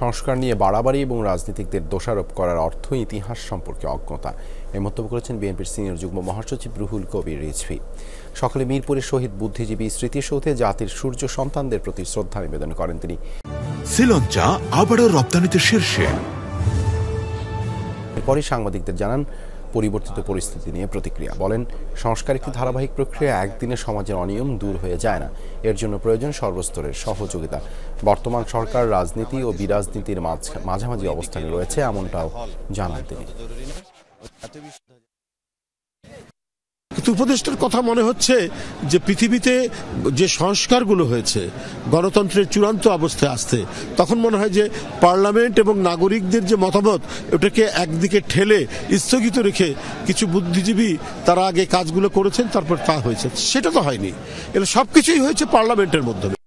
সংস্কার নিয়ে বাড়াবাড়ি এবং রাজনীতিকদের দোষারোপ করার অর্থ ইতিহাস সম্পর্কে অজ্ঞতা, এই মন্তব্য করেছেন বিএনপির সিনিয়র যুগ্ম মহাসচিব রুহুল কবির রিজভী। সকালে মিরপুরের শহীদ বুদ্ধিজীবী স্মৃতিসৌধে জাতির সূর্য সন্তানদের প্রতি শ্রদ্ধা নিবেদন করেন তিনি। শ্রীলঙ্কা আবারও রপ্তানিতে শীর্ষে। এরপরই সাংবাদিকদের জানান পরিবর্তিত পরিস্থিতি নিয়ে প্রতিক্রিয়া। বলেন, সংস্কার একটি ধারাবাহিক প্রক্রিয়া, একদিনে সমাজের অনিয়ম দূর হয়ে যায় না, এর জন্য প্রয়োজন সর্বস্তরের সহযোগিতা। বর্তমান সরকার রাজনীতি ও বিরাজনীতির মাঝামাঝি অবস্থানে রয়েছে, এমনটাও জানান তিনি। উপদেষ্টার কথা মনে হচ্ছে যে পৃথিবীতে যে সংস্কারগুলো হয়েছে গণতন্ত্রের চূড়ান্ত অবস্থায় আসতে, তখন মনে হয় যে পার্লামেন্ট এবং নাগরিকদের যে মতামত ওটাকে একদিকে ঠেলে স্থগিত রেখে কিছু বুদ্ধিজীবী তারা আগে কাজগুলো করেছেন, তারপর তা হয়েছে। সেটা তো হয়নি, এটা সবকিছুই হয়েছে পার্লামেন্টের মাধ্যমে।